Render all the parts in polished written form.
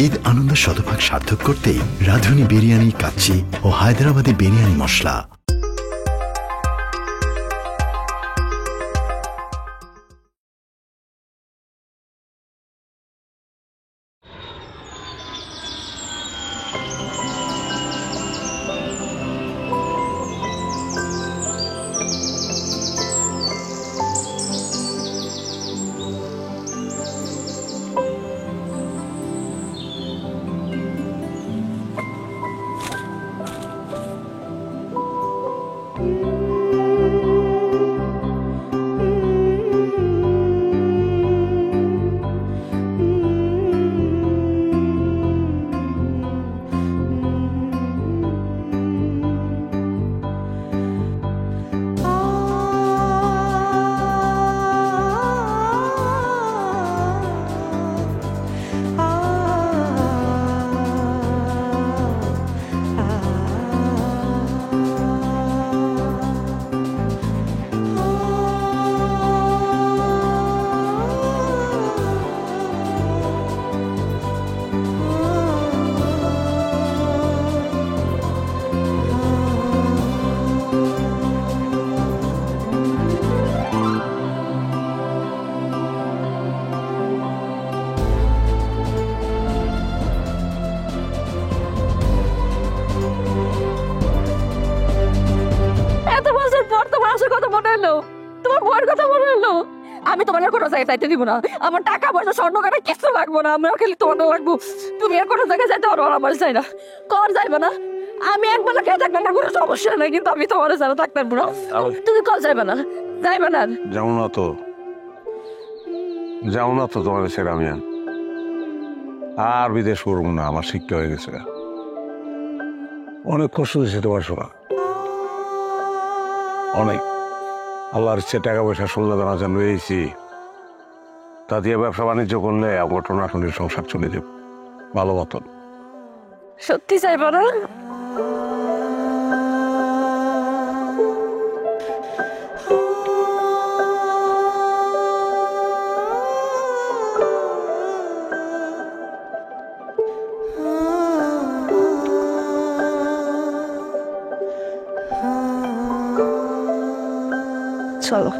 ঈদ আনন্দ শতভাগ সার্থক করতেই রাঁধুনি বিরিয়ানি কাচ্চি ও হায়দ্রাবাদি বিরিয়ানি মশলা। আমি তোমার কোনো জায়গায় যাইতে দিব না। আমার টাকা পয়সা স্বর্ণ কাটা কিছু লাগবো না। আমার খালি তোমার লাগবো। তুমি আর কোনো জায়গায় যাইতে পারবো না। আমার চাই না, কর যাইবে না। আমি একবেলা খেয়ে থাকবো না, কোনো সমস্যা নাই, কিন্তু আমি তোমার ছাড়া থাকতে পারবো না। তুমি কল যাইবে না, যাইবে না। যাও না তো, যাও না তো, তোমার ছেড়ে আমি আর বিদেশ করবো না। আমার শিক্ষা হয়ে গেছে, অনেক কষ্ট হয়েছে তোমার সময়, অনেক। আল্লাহর ইচ্ছে টাকা পয়সা সোজা দানা যেন রয়েছি, তা দিয়ে ব্যবসা বাণিজ্য করলে আমার টোনাটনির সংসার চলে যাবে ভালো মতন। সত্যি চাইবো না? চলো।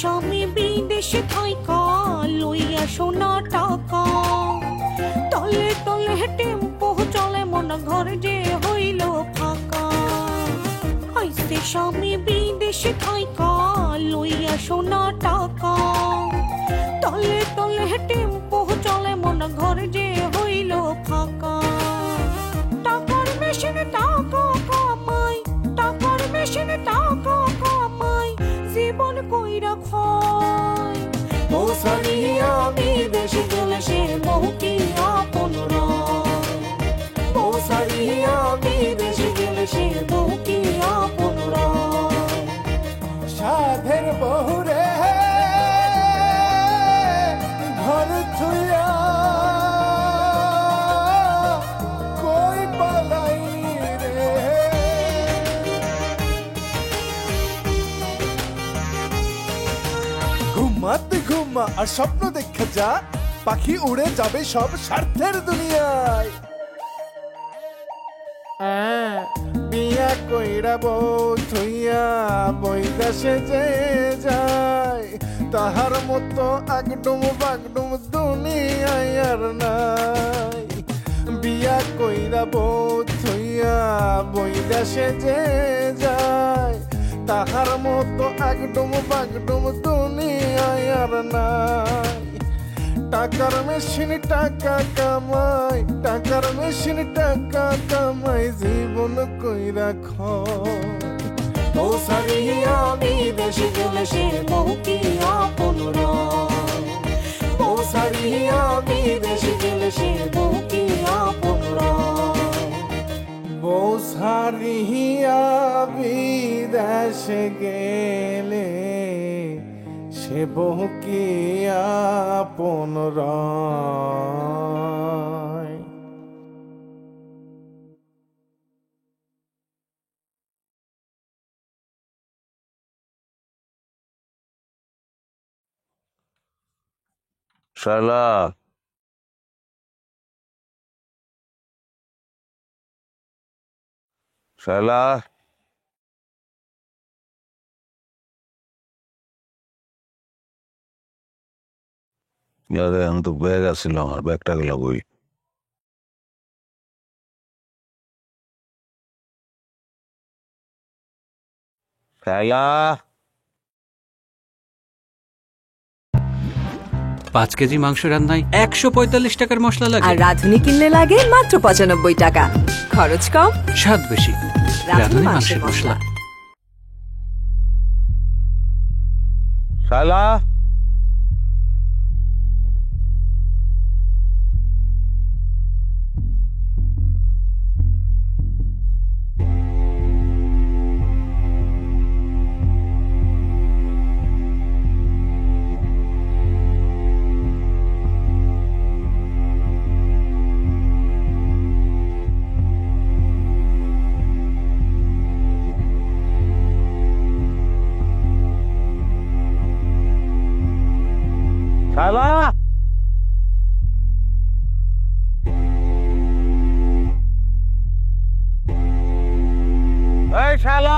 স্বামী বিদেশে থাইকা লইয়া সোনা টাকা, তলে তলে টেম্পো চলে মন ঘর যে হইল ফাঁকা। আইসে স্বামী বিদেশে থাইকা লইয়া সোনা টাকা, তলে তলে টেম্পো চলে মন ঘর যে হইল ফাঁকা। টাকার মেশিনে আর স্বপ্ন দেখা যা, পাখি উড়ে যাবে সব স্বার্থের দুনিয়ায়। বিয়া কইরা বউ থইয়া বৈদেশে যে যায়, তাহার মতো আগডুম বাগডুম দুনিয়ায় আর নাই। বিয়া কইরা বউ থইয়া বৈদেশে যে যায়, তাহার মতো আগডুম বাগডুম দুনিয়ায় আর নাই। টাকার মেশিন টাকা কামাই, টাকার মেশিন টাকা কামাই, জীবন কইরা খয়। ও সারিয়া বিদেশে গেলে সে বউ কি আপন রয়। ও সারিয়া বিদেশে গেলে সে বউ কি আপন রয়। বউ সারিয়া বিদেশে গেলে সে বহু কি আপন রয়। শালা শালা আমি তো ব্যাগ আসছিল, আমার ব্যাগটা গেল বই। শালা 5 কেজি মাংস রান্নায় 145 টাকার মশলা লাগে, আর রাঁধুনি কিনলে লাগে মাত্র 95 টাকা। খরচ কম, স্বাদ বেশি। রাঁধুনি মাংসের মশলা। শালা শালা এই শালা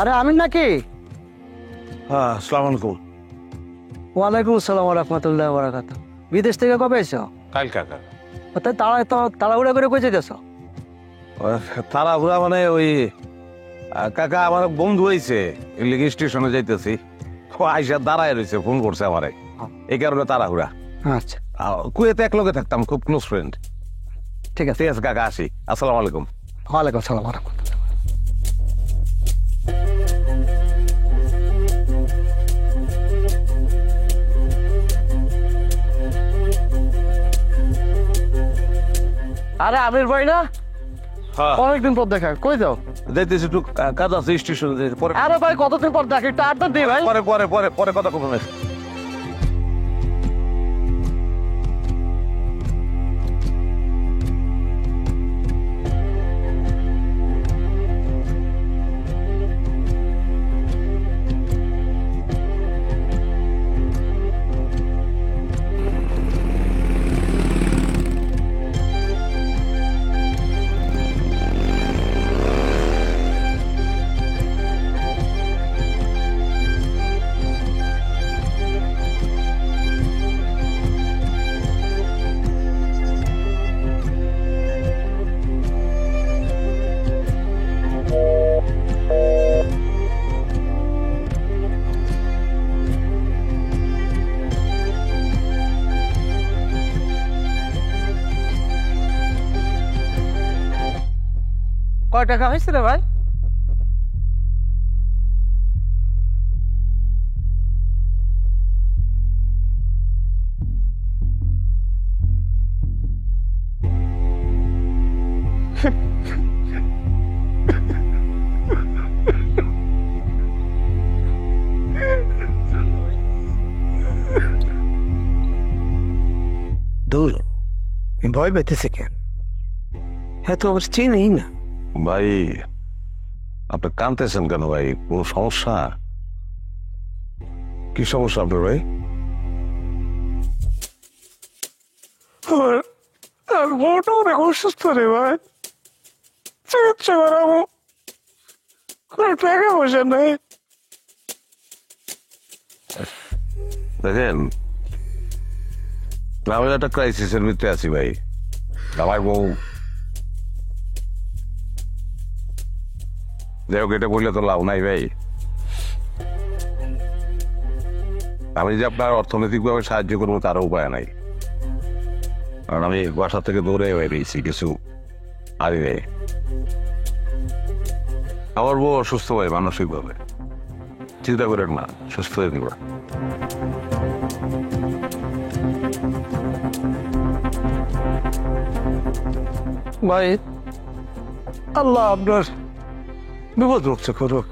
আরে আমিন নাকি? হ্যাঁ, আসসালামু আলাইকুম। ওয়ালাইকুম আসসালাম ওয়া রাহমাতুল্লাহি ওয়া বারাকাতুহু। বিদেশ থেকে কবে এসো? কাল কাকা তাই তাড়াহুড়া করে কই যেতেছ? তাড়াহুড়া মানে ওই কাকা আমার বন্ধু হয়েছে, লিগে স্টেশনে যাইতেছি, আইসা দাঁড়ায় রয়েছে, ফোন করছে আমারে, এই কারণে তাড়াহুড়া। আচ্ছা কুয়েতে এক লগে থাকতাম, খুব ক্লোজ ফ্রেন্ড। ঠিক আছে ঠিক আছে কাকা, আসি। আসসালামু আলাইকুম। ওয়ালাইকুম আসসালাম ওয়া রাহমাতুল্লাহ। আরে আমির ভাই না, হ্যাঁ অনেকদিন পর দেখা, কই যাও? যাইতেছি একটু কাজ আছে স্টেশনে, পরে আরে ভাই কতদিন পর দেখা, একটু আড্ডা দিই ভাই। পরে পরে পরে পরে কথা কবে। কয় টাকা হয়েছে রে ভাই? দূর ভয় পেতেছে কেন? হ্যাঁ তো আমার চিনেই না। ভাই আপনি কাঁদতেছেন কেন ভাই? কোনো সমস্যা? কি সমস্যা আপনার ভাই? আর বউটা অনেক অসুস্থ রে ভাই, চিকিৎসা করাবো, কোনো টাকা পয়সা নেই। দেখেন আমি একটা ক্রাইসিসের ভিতরে আছি ভাই। আমার বউ যাই হোক, এটা বললে তো লাভ নাই ভাই। আমি যে আপনার অর্থনৈতিকভাবে সাহায্য করবো তারও উপায় নাই, কারণ আমি বাসা থেকে দৌড়ে বেরিয়েছি কিছু আগে নেই। আমার বউ অসুস্থ ভাই মানসিকভাবে, চিন্তা করেন না, সুস্থ হয়ে দিব। ভাই আল্লাহ আপনার বিপদ রক্ষা করুক।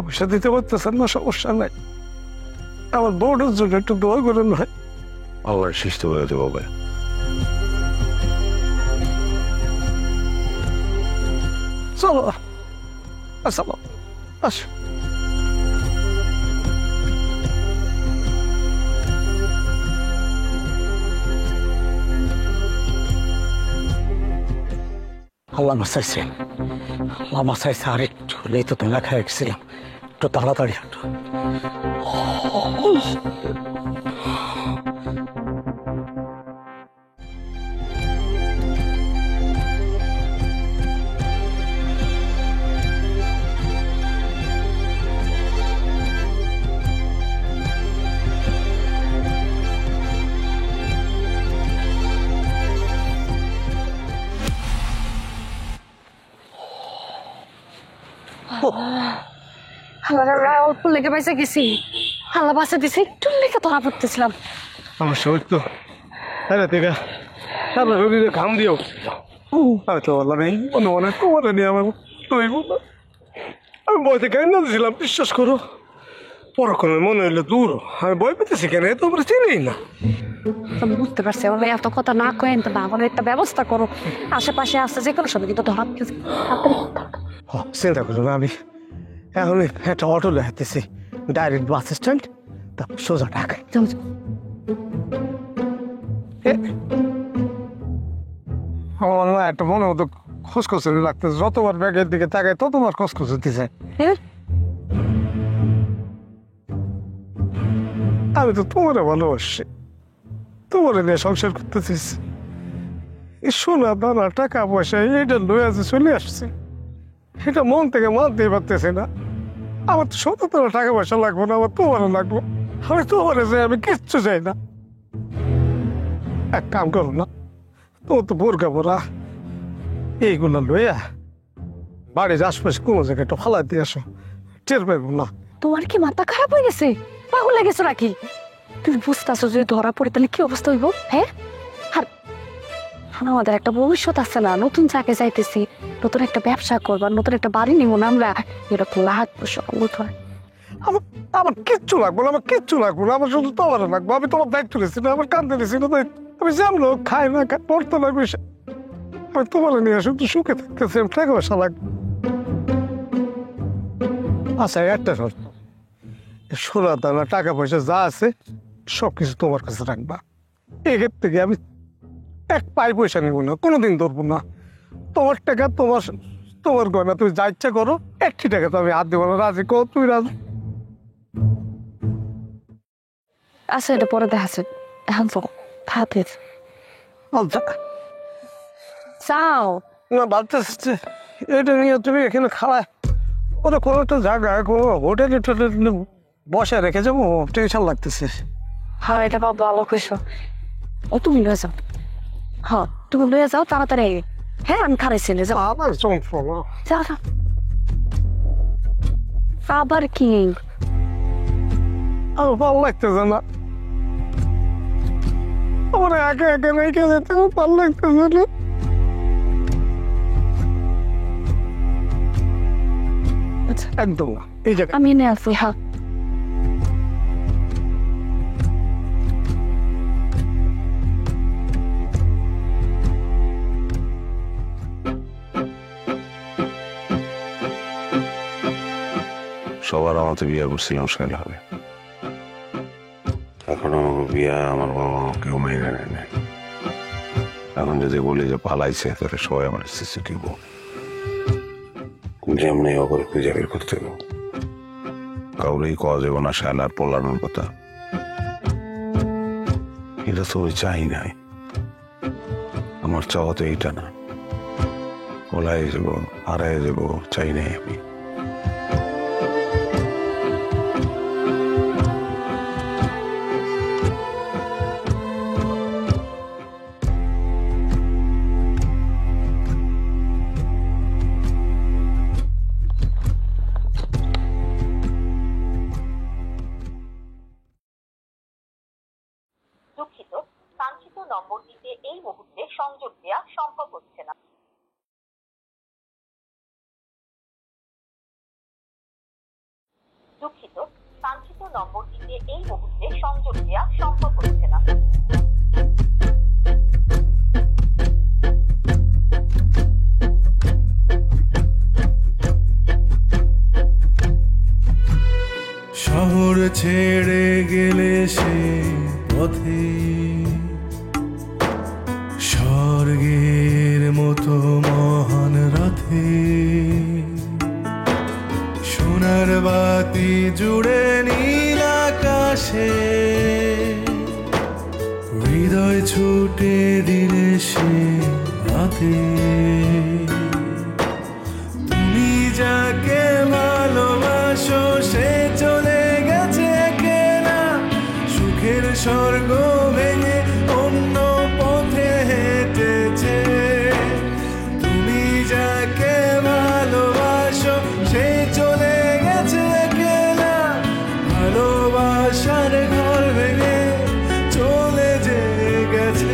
পয়সা দিতে পারতেছেন না, সমস্যা নাই, আমার বউটার জন্য একটু দোয়া করেন ভাই। আবার সুস্থ হয়ে দেবো ভাই। চলো চলো আসো। আল্লাহ মাসাইছে, আল্লাহ মাসাইছে, আর একটু হলেই তো তোলা খেয়ে গেছিলাম, একটু তাড়াতাড়ি হাঁটো। অল্প লেগে পাইছে গেছি, আল্লাহ বাসা দিছে, একটু লেগে ধরা পড়তেছিলাম। আমার শরীর তো থেকে ঘাম দিও, আমি তো বললাম এই মনে মনে তোমার নিয়ে আমার আমি বইতে কেন দিয়েছিলাম, বিশ্বাস করো। পরক্ষণে মনে হইলো দূর, আমি বই পেতেছি কেন, এ তো আমরা চিনি না। আমি বুঝতে পারছি আমার এত কথা না কেন তো না, আমার একটা ব্যবস্থা করো, আশেপাশে আসছে যে কোনো সময় কিন্তু ধরা চিন্তা করো না, আমি এখন একটা অটো লেখাতেছি, ডাইরেক্ট বাস স্ট্যান্ড, তারপর সোজা ঢাকায়। আমার না একটা মনে মতো খসখসে লাগতেছে, যতবার ব্যাগের দিকে তাকায় ততবার খসখস হতেছে। আমি তো তোমারে ভালোবাসি, তোমারে নিয়ে সংসার করতেছি, সোনা দানা টাকা পয়সা এইটা লয়ে আছে চলে আসছে, এটা মন থেকে মানতে পারতেছে না। আমার তো শত টাকা পয়সা লাগবো না, আমার তোমারও লাগবো, আমি তোমারে যাই, আমি কিচ্ছু চাই না। এক কাম করো না, তোমার তো বোরকা পরা, এইগুলো লইয়া বাড়ির আশপাশে কোনো জায়গায় একটু ফালাই দিয়ে আসো, টের পাইবো না। তোমার কি মাথা খারাপ হয়ে গেছে, পাগল হয়ে গেছো নাকি? তুমি বুঝতেছো যদি ধরা পড়ে তাহলে কি অবস্থা হইব? হ্যাঁ, আর আমাদের একটা ভবিষ্যৎ আছে না, নতুন জায়গায় যাইতেছি, নতুন একটা ব্যবসা করবো, নতুন একটা বাড়ি নিবো না আমরা, এরকম লাগবো সব। আমার কিচ্ছু লাগবো না, আমার কিচ্ছু লাগবো না, আমার শুধু তোমার লাগবো। আমি তোমার দায়িত্ব নিয়েছি না, আমার কান্দে নিয়েছি না, আমি যেমন খাই না খাই পড়তে না বসে, আমি তোমার নিয়ে শুধু সুখে থাকতেছি, আমি টাকা পয়সা লাগবে। আচ্ছা একটা শর্ত, সোনা দানা টাকা পয়সা যা আছে সবকিছু তোমার কাছে রাখবা, এক্ষেত্রে থেকে আমি এক পাই পয়সা নেবো না, কোনোদিন ধরবো না। তোমার টাকা তোমার, তোমার গয়না তুমি যা ইচ্ছা করো, একটি টাকা তো আমি হাত দেবো না, রাজি কো তুই রাজি? আচ্ছা এটা পরে দেখাচ্ছে, এখন তো ভাতের চাও না ভাবতেছে এটা নিয়ে তুমি এখানে খাওয়া, ওরা কোনো একটা জায়গায় কোনো হোটেলে টোটেলে বসে রেখে যাবো, টেনশন লাগতেছে। হ্যাঁ এটা ভালো কইছো, ও তুমি লয়ে যাও, হ্যাঁ তুমি লয়ে যাও তাড়াতাড়ি। হ্যাঁ আমি খারাই ছেলে যাও আবার যন্ত্রণা। যাও যাও। আবার কি আর ভালো লাগতেছে না, আমার একে একে রেখে যেতে ভালো লাগতেছে না। একদম না, এই জায়গায় আমি এনে আছি। হ্যাঁ সবার আমাকে বিয়ে করছিলাম সেটা হবে, এখন আমার বিয়ে আমার বাবা মা কেউ মেনে নেয় না। এখন যদি বলি যে পালাইছে তাহলে সবাই আমার সিসি কি যেমনি অপর খুঁজে বের করতে হবে, কাউরেই কওয়া যাবে না শায়লার পলানোর কথা। এটা তো ওই চাই নাই, আমার চাওয়া তো এইটা না, পলাই যাবো হারাই যাবো চাই নাই আমি। দুঃখিত, কাঙ্ক্ষিত নম্বরটিতে এই মুহূর্তে সংযোগ দেওয়া সম্ভব হচ্ছে না। দুঃখিত, কাঙ্ক্ষিত নম্বরটিতে এই মুহূর্তে সংযোগ দেওয়া সম্ভব হচ্ছে না। শহর ছেড়ে গেলে সে পথে স্বর্গের মতো মহান রাতে সোনার বাতি জুড়ে নীল আকাশে হৃদয় ছুটে দিলে সে রাতে তুমি যাকে ভালোবাসো সে চলে গেছে কেনা সুখের স্বর্গ ভেঙে অন্য পথে হেঁটেছে। তুমি যাকে ভালোবাসো সে চলে গেছে কেনা ভালোবাসার ঘর ভেঙে চলে যে গেছে।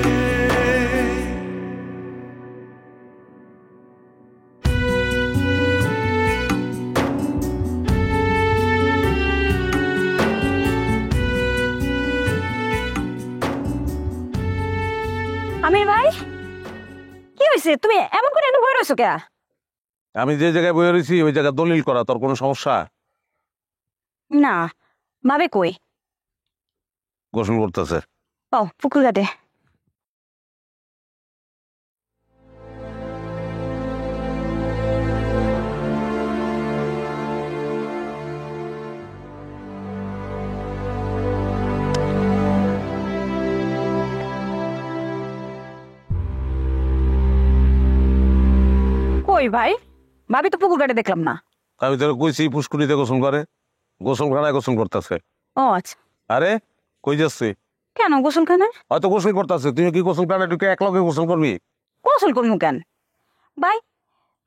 আমির ভাই কি হয়েছে? তুমি এমন করে এনে বয়ে রয়েছো কে? আমি যে জায়গায় বয়ে রয়েছি ওই জায়গায় দলিল করা, তোর কোনো সমস্যা? না ভাবে কই? গোসল করতেছে। ও পুকুর ঘাটে। কই ভাই? ভাবি তো পুকুর ঘাটে দেখলাম না। আমি তোর কইছি পুষ্কুরিতে গোসল করে, গোসলখানায় গোসল করতেছে। ও আচ্ছা, আরে কই যাচ্ছি? কেন গোসলখানায়? হয়তো গোসল করতেছে, তুই কি গোসলখানায় ঢুকে এক লগে গোসল করবি? গোসল করবো কেন ভাই?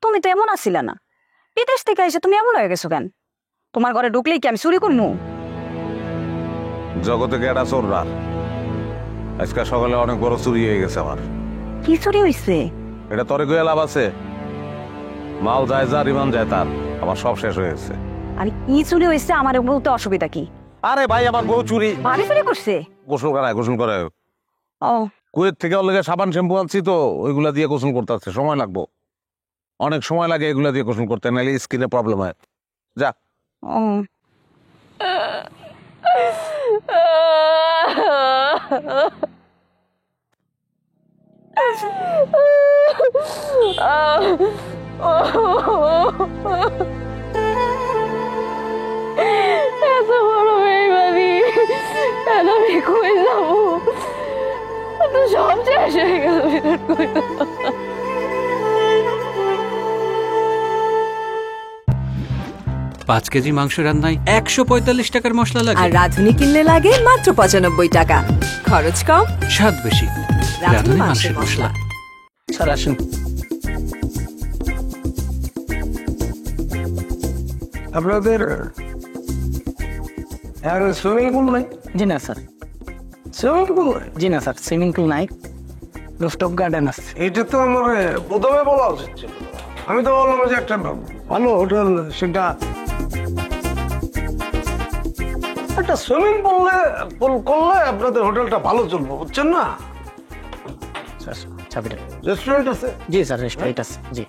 তুমি তো এমন আসছিলে না, বিদেশ থেকে এসে তুমি এমন হয়ে গেছো কেন? তোমার ঘরে ঢুকলেই কি আমি চুরি করবো? জগতে গেটা চোররা, আজকে সকালে অনেক বড় চুরি হয়ে গেছে আমার। কি চুরি হয়েছে? এটা তরে গিয়ে লাভ আছে? মাল যায় যার ইমান যায় তার, আমার সব শেষ হয়ে গেছে। আরে কি চুরি হয়েছে আমার বলতে অসুবিধা কি? আরে ভাই আমার বউ চুরি। ভাবি চুরি করছে? গোসলখানায় গোসল করে। ও কুয়েত থেকে ওর লেগে সাবান শ্যাম্পু আনছি তো ওইগুলা দিয়ে গোসল করতে আসছে, সময় লাগবো, অনেক সময় লাগে এগুলা দিয়ে গোসল করতে, নাহলে স্কিনে প্রবলেম হয়। যা। ও এত বড় বেইমানি, আমি কই যাবো? তো সব শেষ হয়ে গেল। কই যাবো? 5 কেজি মাংস রান্নায় 145 টাকার মশলা লাগে, আর রাঁধুনি কিনলে লাগে মাত্র 95 টাকা। খরচ কম, স্বাদ বেশি। রাঁধুনি রাঁধুনি মাংসের মাংসের মশলা। স্যার আসেন। আপনাদের সুইমিং পুল নাই? জি না স্যার, সুইমিং পুল নাই? জি না স্যার, সুইমিং পুল নাই, রুফটপ গার্ডেন আছে। এটা তো আমার প্রথমে বলা উচিত ছিল। আমি তো বললাম যে একটা ভালো হোটেল, সেটা একটা সুইমিং পুল করলে আপনাদের হোটেলটা ভালো চলবে, বুঝছেন না? স্যার চাবিটা। রেস্টুরেন্ট আছে? জি স্যার, রেস্টুরেন্ট আছে। জি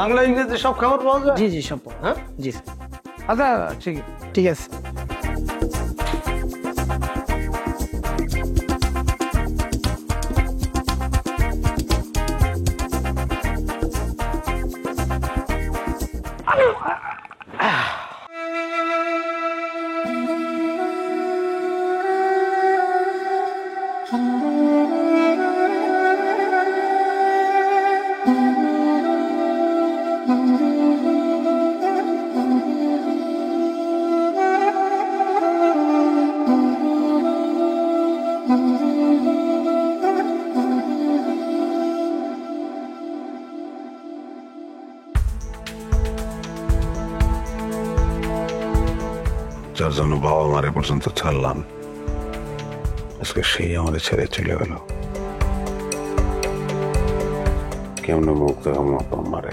বাংলা ইংরেজি সব খাবার পাওয়া যায়? জি জি সব। হ্যাঁ জি স্যার। আচ্ছা ঠিক ঠিক আছে। যার জন্য বাবা মারে পর্যন্ত ছাড়লাম, আজকে সেই আমাদের ছেড়ে চলে গেল। কেমন মুখ দেখাম বাবা মারে,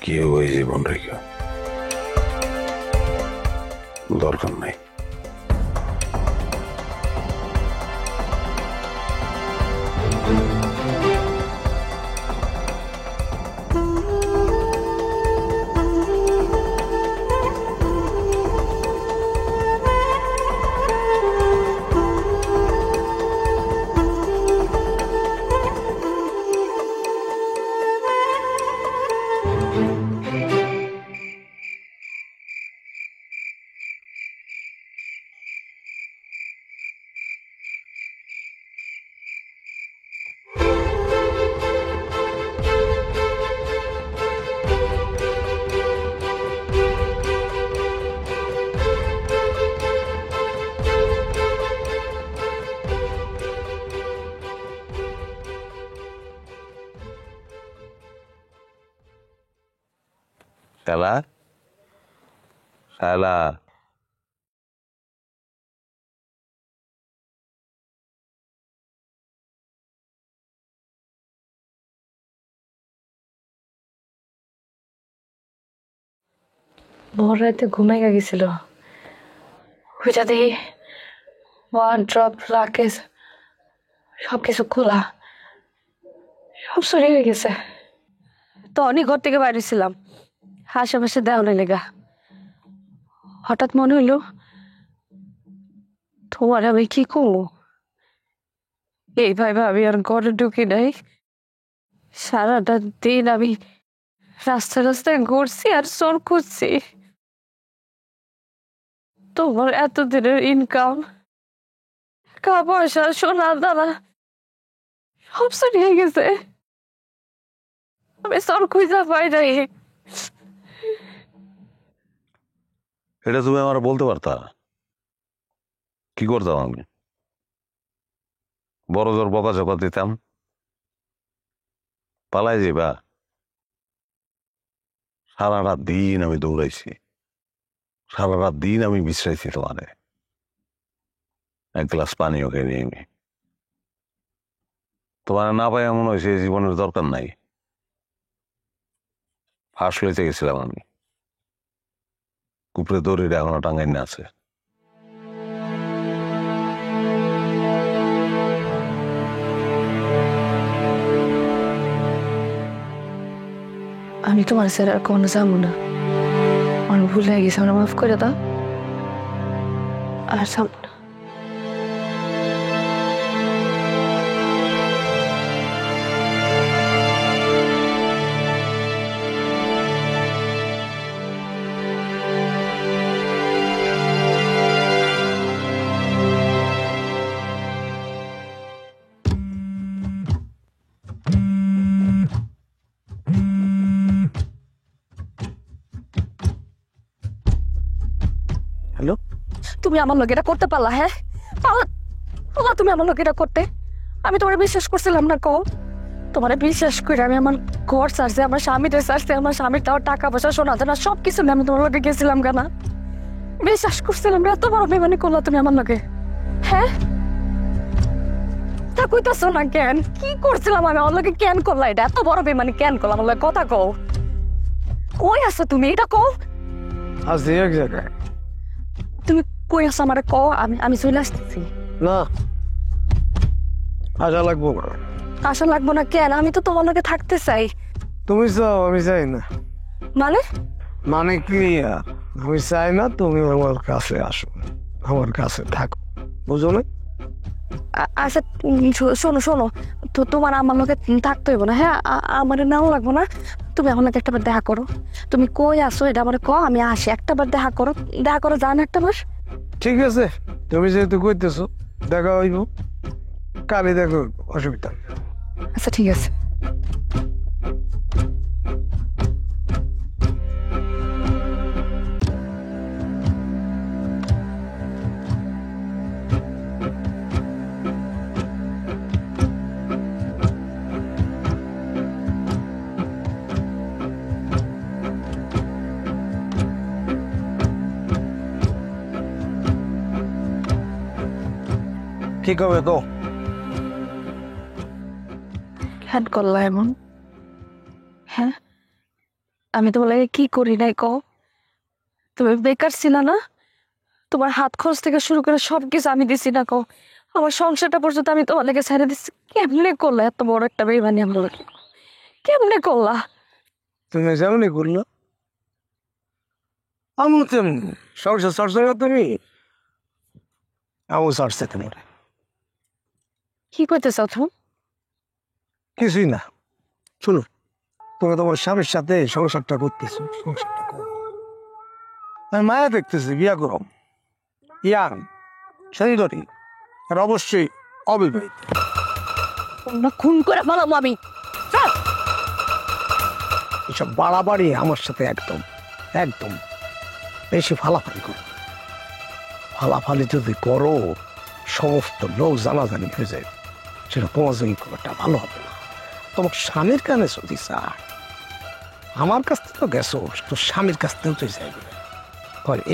কেউ ওই জীবন রেখা দরকার নাই। শালা শালা ভোর রাতে ঘুমাই গেছিল, ওইটা দেখি ওয়ার্ড্রপ, লাকেজ সবকিছু খোলা, সব চুরি হয়ে গেছে। তো অনেক ঘর থেকে বাইরে ছিলাম, আশেপাশে দেওয়া নেই লেগা। হঠাৎ মনে হইলো তোমার আমি কি করবো। এইভাবে আমি আর ঘরে ঢুকি নাই। সারাটা দিন আমি রাস্তায় রাস্তায় ঘুরছি আর চোর খুঁজছি। তোমার এতদিনের ইনকাম, টাকা পয়সা, সোনা দানা সব চুরি হয়ে গেছে। আমি চোর খুঁজা পাই নাই। এটা তুমি আমার বলতে পারতা, কি করতাম আমি? বড় জোর বকাঝকা দিতাম, পালাই যাইবা। সারা রাত দিন আমি দৌড়াইছি, সারা রাত দিন আমি বিশ্রাইছি তোমারে, এক গ্লাস পানিও খেয়ে নিয়ে। তোমার না পাই এমন হয়েছে জীবনের দরকার নাই। ফাঁস লইতে গেছিলাম আমি, কুপড়ে দড়িটা এখনো টাঙ্গাই না আছে। আমি তোমার স্যার আর কোনো যাবো না। অনেক ভুল হয়ে গেছে, আমরা মাফ করে দাও। আর যাবো না। হ্যালো, তুমি আমার লোক এটা করতে পারলা? হ্যাঁ পারলা তুমি আমার লোক এটা করতে? আমি তোমার বিশ্বাস করছিলাম না। কও তোমার বিশ্বাস করে আমি আমার ঘর ছাড়ছি, আমার স্বামীটা ছাড়ছি, আমার স্বামীর তাও টাকা পয়সা শোনা না সব কিছু নিয়ে আমি তোমার লোকে গেছিলাম কেন? বিশ্বাস করছিলাম, এত বড় বেমানি করলা তুমি আমার লোকে? হ্যাঁ, তা কইতাছো না কেন? কি করছিলাম আমি আমার লোকে? কেন করলা এটা? এত বড় বেমানি কেন করলাম আমার লোকে? কথা কও, কই আছো তুমি? এটা কও। আছি এক জায়গায়। তুমি কই আছো আমারে কও, আমি চলে আসতেছি। না, আশা লাগবো না। আশা লাগবো না কেন? আমি তো তোমার লোকে থাকতে চাই। তুমি চাও, আমি চাই না। মানে মানে কি? আমি চাই না তুমি আমার কাছে আসো, আমার কাছে থাকো, বুঝো না? আচ্ছা শোনো শোনো, তো তোমার আমার লোকে থাকতে হইব না। হ্যাঁ, আমার নাও লাগবো না। তুমি আমার লোকে একটাবার দেখা করো। তুমি কই আসো এটা আমার ক, আমি আসি। একটাবার দেখা করো জান একটাবার। ঠিক আছে, তুমি যেহেতু কইতেছো দেখা হইব, কালই দেখো, অসুবিধা নেই। আচ্ছা ঠিক আছে। কি কবে তো? কেন করলা এমন? হ্যাঁ, আমি তোমার লাগে কি করি নাই কও? তুমি বেকার ছিল না? তোমার হাত খরচ থেকে শুরু করে সবকিছু আমি দিছি না কও? আমার সংসারটা পর্যন্ত আমি তোমার লাগে ছেড়ে দিচ্ছি। কেমনে করলা এত বড় একটা বেইমানি আমার লাগে? কেমনে করলা? তুমি যেমনি করলো আমি তেমনি সংসার চর্চা না, তুমি আমি চর্চা তোমার কি করতে চাও তুমি? কিছুই না। শুনো, তুমি তোমার স্বামীর সাথে সংসারটা করতেছো, সংসারটা করো। আমি মায়া দেখতেছি বিয়া করো, ইয়াং, সুন্দরী, আর অবশ্যই অবিবাহিত। তোমরা খুন করে ফেলাম আমি। এসব বাড়াবাড়ি আমার সাথে একদম একদম বেশি ফালাফালি করো। ফালাফালি যদি করো সমস্ত লোক জানাজানি হয়ে যায়, সেটা তোমার জন্য খুব একটা ভালো হবে না। তোমার স্বামীর কানে যদি চায়, আমার কাছ থেকে তো গেছো, তোর স্বামীর কাছ থেকেও তুই চাইবে।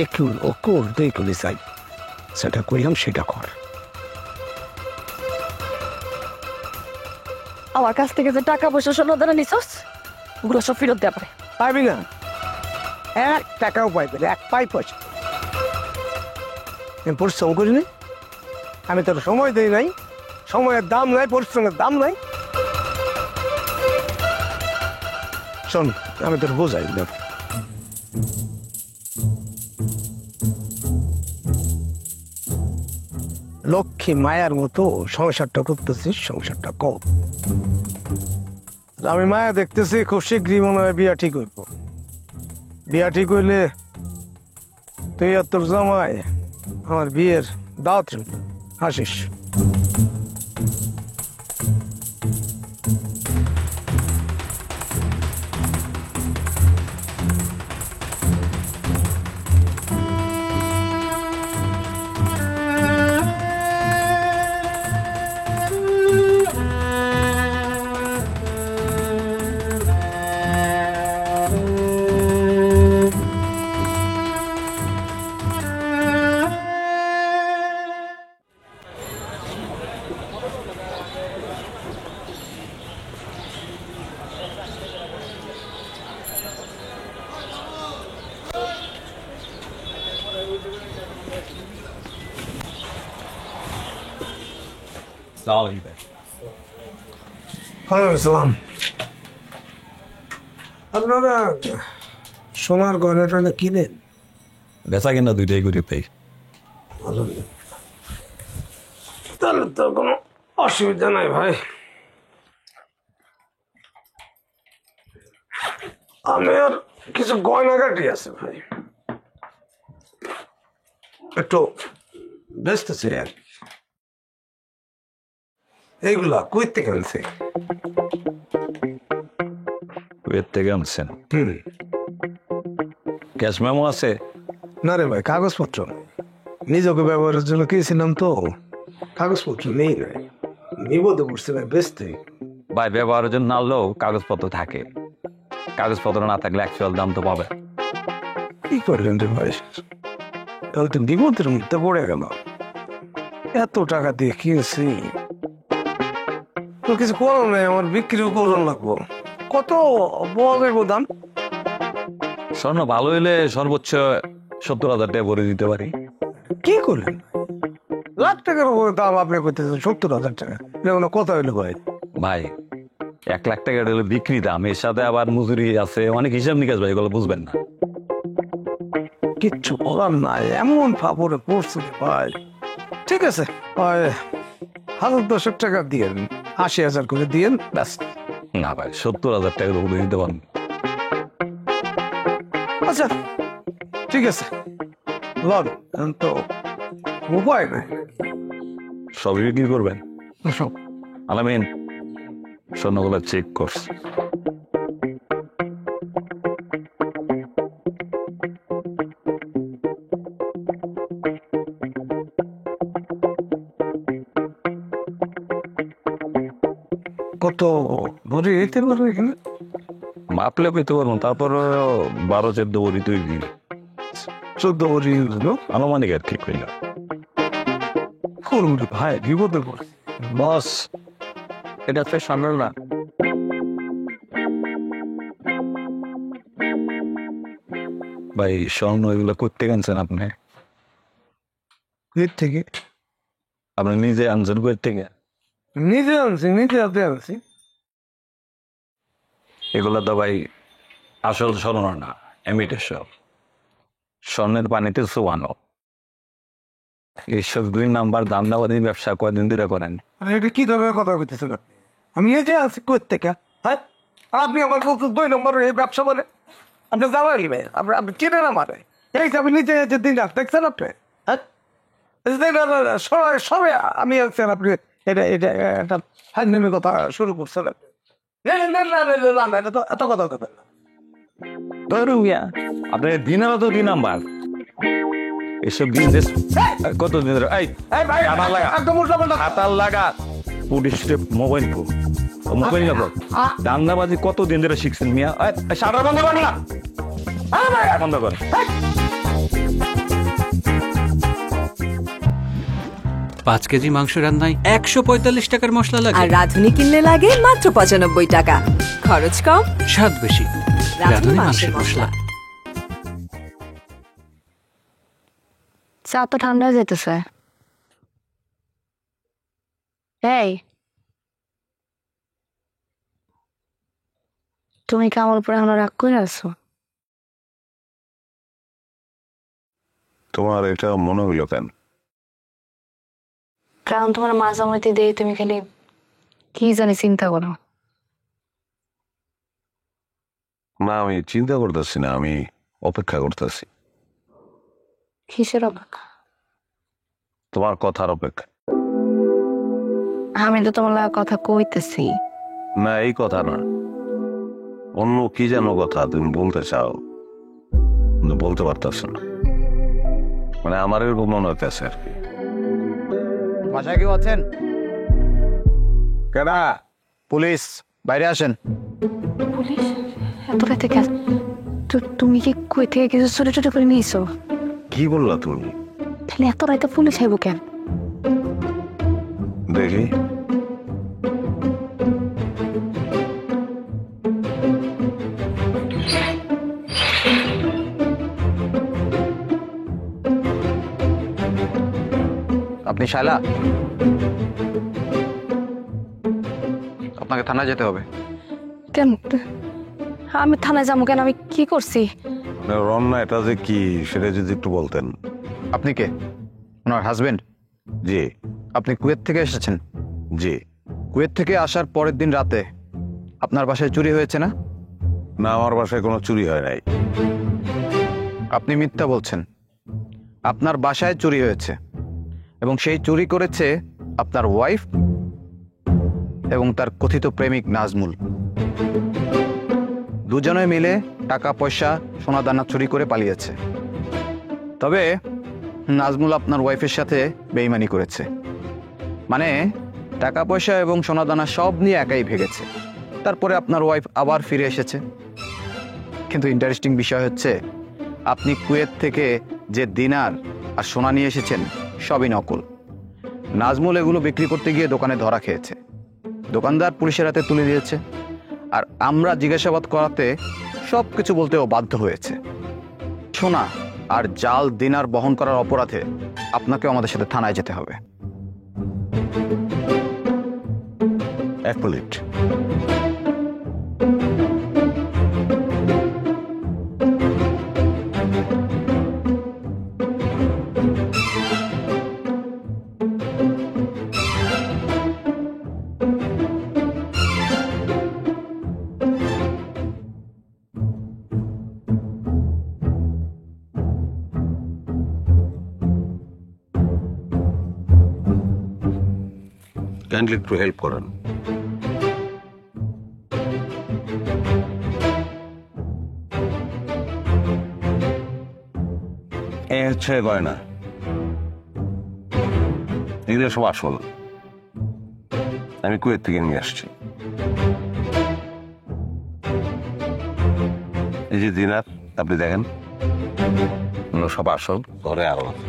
একুল ওকুল দুই কুলি চাই, সেটা কইলাম সেটা কর। আমার কাছ থেকে যে টাকা পয়সা সোনা দানা নিছস, ওগুলো সব ফেরত দেওয়া পারে। পাইবি না, এক টাকাও পাইবে না, এক পাই পয়সা। আমি পরিশ্রম করিনি, আমি তোর সময় দিই নাই, সময়ের দাম নাই, পরিশ্রমের দাম নাই। শোন, আমি তোর বোঝাই দেব। লক্ষ্মী মায়ার মতো সংসারটা করতেছিস, সংসারটা কর। আমি মায়া দেখতেছি খুব শীঘ্রই মনে হয় বিয়া ঠিক হইব। বিয়া ঠিক হইলে তুই আর তোর জামাই আমার বিয়ের দাওয়াত আসিস। আপনারা সোনার গয়নাটা কিনেন? বেচা কিনা দুইটাই করে পাই। তাহলে তো কোনো অসুবিধা নাই ভাই। আমি আর কিছু গয়নাগাটি আছে ভাই, একটু বেচতেছি আর কি। এইগুলা কই থেকে আনছে? কুয়েত থেকে আনছেন? ক্যাশ মেমো আছে? না রে ভাই, কাগজপত্র নিজকে ব্যবহারের জন্য কিনেছিলাম তো, কাগজপত্র নেই ভাই। নিবন্ধ করছে ভাই বেচতে। ভাই ব্যবহারের জন্য আনলেও কাগজপত্র থাকে, কাগজপত্র না থাকলে অ্যাকচুয়াল দাম তো পাবে। কি করলেন রে ভাই, তাহলে তো বিপদের মধ্যে পড়ে গেল। এত টাকা দিয়ে কিনছি, তো কিছু করো নাই, আমার বিক্রিও করুন লাগবো। কত বড় দাম? স্বর্ণ ভালো হইলে সর্বোচ্চ 70,000 টাকা ভরে দিতে পারি। কি করলেন? লাখ টাকার উপরে দাম আপনি করতেছেন, 70,000 টাকা, এটা কথা হইলো ভাই? ভাই 1 লাখ টাকা হলে বিক্রি দাম, এর সাথে আবার মজুরি আছে, অনেক হিসাব নিকাশ ভাই, এগুলো বুঝবেন না। কিচ্ছু বলার নাই, এমন ফাপড়ে পড়ছে ভাই। ঠিক আছে, 1,010 টাকা দিয়ে 80,000 করে দিয়েন, ব্যাস। না ভাই 70,000 টাকার উপরে দিতে পারেন। আচ্ছা ঠিক আছে, লন, তো উপায় নাই। সবই বিক্রি করবেন? সব আলামিন স্বর্ণগুলো চেক করছে। কত ভরি দিতে পারবে এখানে? মাপলে পেতে পারবো, তারপর 12-14 ভরি তৈরি, 14 ভরি হলো আনুমানিক আর ঠিক হইল। করুন রে ভাই, বিপদে পড়ে। বস, এটা তো সম্ভব না। ভাই স্বর্ণ এগুলো করতে গেছেন আপনি? এর থেকে আপনি নিজে আনছেন কই থেকে? নিজে আনছি, নিজে হাতে আনছি। এগুলো তো ভাই আসল স্বর্ণ না, ইমিটেশন। স্বর্ণের পানিতে চুবানো। এইসব 2 নাম্বার দান্দাবাদী ব্যবসা কয়দিন ধরে করেন? এটা কি ধরনের কথা বলতেছেন আপনি? আমি এই যে আছি কই থেকে, হ্যাঁ? আপনি আমার বলছেন 2 নম্বর এই ব্যবসা বলে? আপনি যাওয়ারই ভাই, আপনি চিনেন আমারে? এই যে আপনি নিজে যে দিন রাত দেখছেন আপনি, হ্যাঁ? সবাই আমি আছেন, আপনি এটা এটা একটা ফাইনালি কথা শুরু করছেন। এত কথা বলবেন না। আপনার দিন আলো তো 2 নাম্বার। এসব বিজনেস কত দিন ধরে? এই হাতাল লাগা পুলিশে মোবাইল কো, মোবাইল না দান্দাবাজি কত দিন ধরে শিখছেন মিয়া? সারা বন্ধ কর না, বন্ধ কর। 5 কেজি মাংস রান্নায় 145 টাকার মশলা আর লাগে, রাঁধুনি কিনলে লাগে মাত্র 95 টাকা। খরচ কম, স্বাদ বেশি। রাঁধুনি মাংসের মশলা। চা তো ঠান্ডা হয়ে যেতেছে। এই, তুমি কি আমার উপরে এখন রাগ করে আছো? তোমার এটা মনে হইল কেন? কারণ তোমার মাঝামাঝি দিয়ে তুমি খালি কি জানি চিন্তা করো। না আমি চিন্তা করতেছি না, আমি অপেক্ষা করতেছি। কিসের অপেক্ষা? তোমার কথার অপেক্ষা। আমি তো তোমার লাগা কথা কইতেছি। না এই কথা না, অন্য কি যেন কথা তুমি বলতে চাও, কিন্তু বলতে পারতেছ না। মানে আমার এরকম মনে হইতেছে আর কি। বাসায় কেউ আছেন? কেডা? পুলিশ, বাইরে আসেন। পুলিশ? এত রাতে কেন? তুমি কি কই থেকে কিছু ছোট ছোট করে নিয়েছো? কি বললা তুমি? তাহলে এত রাতে পুলিশ আইব কেন? দেখি আপনি শালা, আপনাকে থানায় যেতে হবে। কেন? আমি থানায় যাবো কেন? আমি কি করছি? রমনা এটা যে কি সেটা যদি একটু বলতেন। আপনি কে? ওনার হাজবেন্ড? জি। আপনি কুয়েত থেকে এসেছেন? জি। কুয়েত থেকে আসার পরের দিন রাতে আপনার বাসায় চুরি হয়েছে না? না, আমার বাসায় কোনো চুরি হয় নাই। আপনি মিথ্যা বলছেন। আপনার বাসায় চুরি হয়েছে এবং সেই চুরি করেছে আপনার ওয়াইফ এবং তার কথিত প্রেমিক নাজমুল। দুজনে মিলে টাকা পয়সা সোনা দানা চুরি করে পালিয়েছে। তবে নাজমুল আপনার ওয়াইফের সাথে বেইমানি করেছে, মানে টাকা পয়সা এবং সোনাদানা সব নিয়ে একাই ভেগেছে। তারপরে আপনার ওয়াইফ আবার ফিরে এসেছে। কিন্তু ইন্টারেস্টিং বিষয় হচ্ছে আপনি কুয়েত থেকে যে দিনার আর সোনা নিয়ে এসেছেন সবই নকল। নাজমুল এগুলো বিক্রি করতে গিয়ে দোকানে ধরা খেয়েছে, দোকানদার পুলিশের হাতে তুলে দিয়েছে, আর আমরা জিজ্ঞাসাবাদ করাতে সব কিছু বলতেও বাধ্য হয়েছে। সোনা আর জাল দিনার বহন করার অপরাধে আপনাকেও আমাদের সাথে থানায় যেতে হবে। এক মিনিট, কাইন্ডলি একটু হেল্প করেন। এই হচ্ছে গয়না, এগুলো সব আসল, আমি কুয়েত থেকে নিয়ে আসছি। এই যে দিনার আপনি দেখেন, এগুলো সব আসল, ঘরে আরো আছে।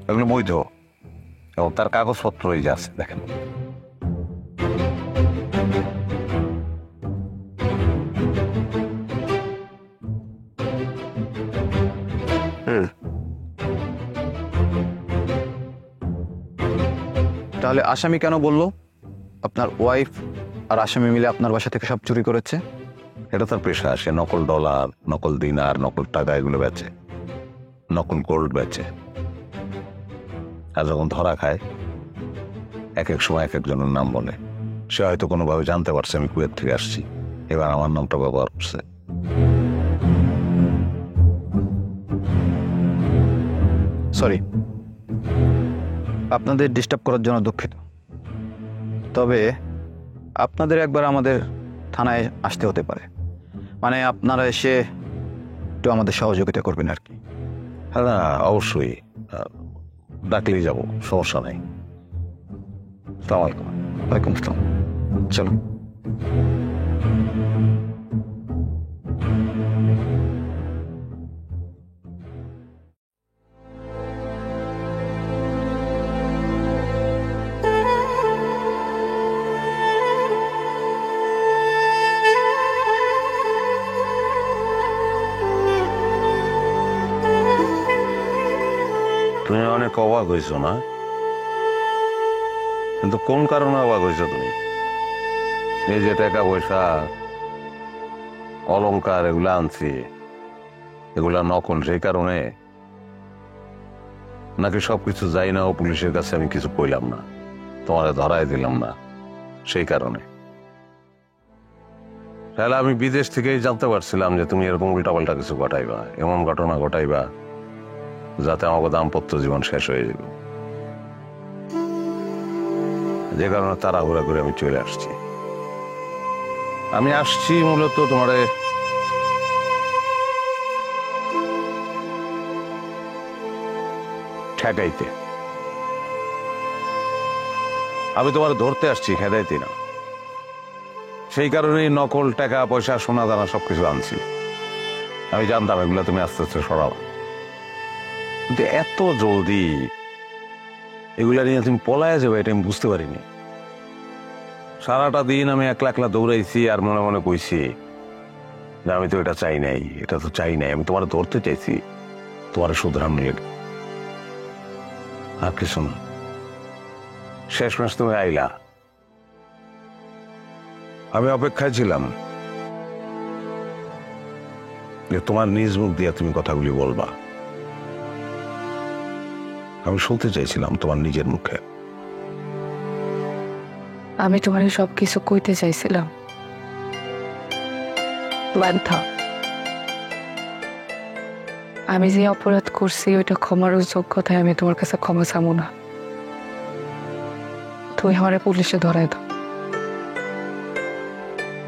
এগুলো বৈধ এবং তার কাগজপত্র এই যে আছে দেখেন। তাহলে আসামি কেন বলল আপনার ওয়াইফ আর আসামি মিলে আপনার বাসা থেকে সব চুরি করেছে? এটা তার পেশা, সে নকল ডলার, নকল দিনার, নকল টাকা এগুলো বেচে, নকল গোল্ড বেচে। আর যখন ধরা খায় এক এক সময় এক একজনের নাম বলে। সে হয়তো কোনোভাবে জানতে পারছে আমি কুয়েত থেকে আসছি, এবার আমার নামটা ব্যবহার করছে। সরি, আপনাদের ডিস্টার্ব করার জন্য দুঃখিত। তবে আপনাদের একবার আমাদের থানায় আসতে হতে পারে, মানে আপনারা এসে একটু আমাদের সহযোগিতা করবেন আর কি। হ্যাঁ অবশ্যই, ডাকলেই যাবো, সমস্যা নেই। আসসালামু আলাইকুম। ওয়ালাইকুম আসসালাম। চলো। তুমি অনেক অবাক হয়েছো না? কিন্তু কোন কারণে অবাক হয়েছো তুমি? এই যে টাকা পয়সা, অলংকার এগুলা আনছি, এগুলা নকল সেই কারণে? নাকি সবকিছু যাই না ও পুলিশের কাছে আমি কিছু কইলাম না, তোমারে ধরাই দিলাম না সেই কারণে? তাহলে আমি বিদেশ থেকেই জানতে পারছিলাম যে তুমি এরকম উল্টাপাল্টা কিছু ঘটাইবা, এমন ঘটনা ঘটাইবা যাতে আমাকে দাম্পত্য জীবন শেষ হয়ে যাবে। যে কারণে তাড়াহুড়া করে আমি চলে আসছি। আমি আসছি মূলত তোমারে ঠেকাইতে। আমি তোমার ধরতে আসছি, খেদাইতে না। সেই কারণেই নকল টাকা পয়সা সোনা দানা সবকিছু আনছি। আমি জানতাম এগুলো তুমি আস্তে আস্তে সরাবো, কিন্তু এত জলদি এগুলা নিয়ে তুমি পলায় যাবে এটা আমি বুঝতে পারিনি। সারাটা দিন আমি একলা একলা দৌড়াইছি আর মনে মনে কইছি যে আমি তো এটা চাই নাই, এটা তো চাই নাই, আমি তোমার ধরতে চাইছি, তোমার শুধরাম নিয়ে। আর কিছু না, শেষ মাস তুমি আইলা, আমি অপেক্ষায় ছিলাম যে তোমার নিজ মুখ দিয়ে তুমি কথাগুলি বলবা। আমি শুনতে চাইছিলাম তোমার নিজের মুখে। আমি তোমার সবকিছু কইতে চাইছিলাম, আমি যে অপরাধ করছি ওইটা ক্ষমার যোগ্যতায় আমি তোমার কাছে ক্ষমা চাবো না। তুমি আমার পুলিশে ধরাই দাও,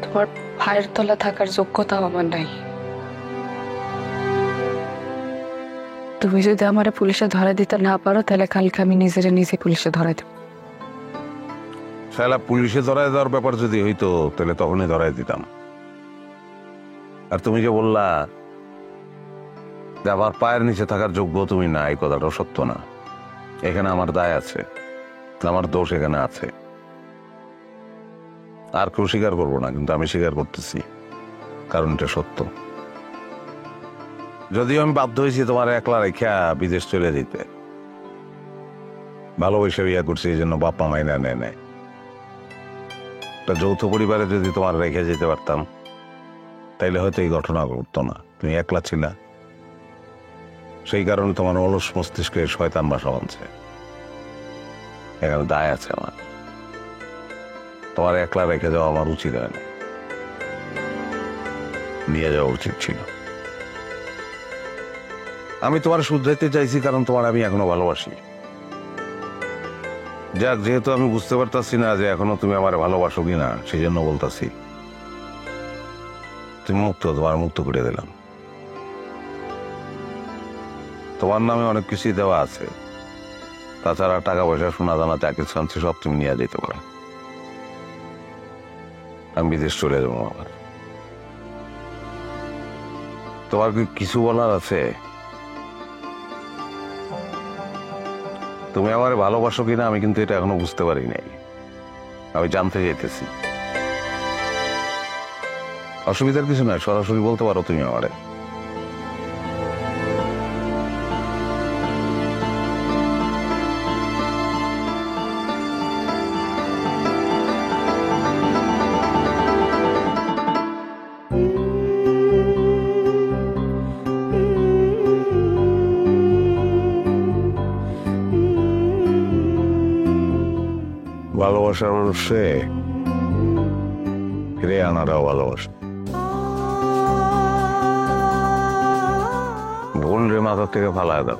তোমার ভাইয়ের তলা থাকার যোগ্যতাও আমার নাই। তুমি যদি আমার পুলিশে ধরা দিতে না পারো তাহলে কালকে আমি নিজে পুলিশে ধরাই দেব। শালা পুলিশে ধরায় দেওয়ার ব্যাপার যদি হইতো তাহলে তখনই ধরাই দিতাম। আর তুমি যে বললা যে আমার পায়ের নিচে থাকার যোগ্য তুমি না, এই কথাটাও সত্য না। এখানে আমার দায় আছে, আমার দোষ এখানে আছে। আর কেউ স্বীকার করবো না, কিন্তু আমি স্বীকার করতেছি, কারণ এটা সত্য। যদিও আমি বাধ্য হয়েছি তোমার একলা রেখা বিদেশ চলে দিতে, ভালোবেসে বিয়ে করছি, এই জন্য বাপ্পা মাইনা নেয় নাই। একটা যৌথ পরিবারে যদি তোমার রেখে যেতে পারতাম তাইলে হয়তো এই ঘটনা ঘটতো না। তুমি একলা ছিলা, সেই কারণে তোমার অলস মস্তিষ্কে শয়তান বাসা বাঁধছে। এখানে দায় আছে আমার, তোমার একলা রেখে যাওয়া আমার উচিত হয়নি, নিয়ে যাওয়া উচিত ছিল। আমি তোমার শুধরাইতে চাইছি কারণ তোমার আমি এখনো ভালোবাসি। যাক, যেহেতু আমি বুঝতে পারতাছি না যে এখনো তুমি আমার ভালোবাসো কিনা, সেই জন্য বলতাছি তুমি মুক্ত, তোমার মুক্ত করে দিলাম। তোমার নামে অনেক কিছুই দেওয়া আছে, তাছাড়া টাকা পয়সা, সোনা দানা, যা কিছু আনছি সব তুমি নিয়ে যেতে পারো। আমি বিদেশ চলে যাবো। আবার তোমার কি কিছু বলার আছে? তুমি আমার ভালোবাসো কিনা আমি কিন্তু এটা এখনো বুঝতে পারি নাই, আমি জানতে চাইতেছি। অসুবিধার কিছু নয়, সরাসরি বলতে পারো তুমি আমারে। ভালোবাসার মানুষে ফিরে আনাটাও ভালোবাসা। ভুল রে মাথা থেকে ফালায় দাও,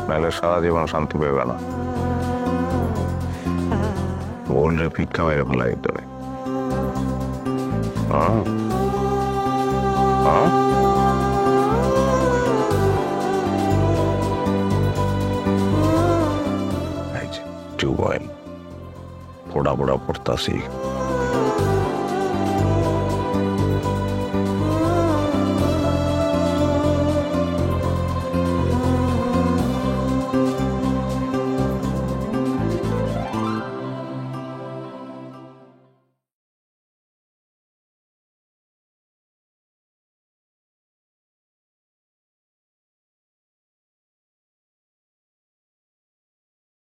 নাহলে সারা জীবন শান্তি পেবে না। ভুল রে ভিক্ষা মেরে ফেলাই দিতে হবে। টিউবওয়েল ফোড়া ফোড়া পড়তাছি।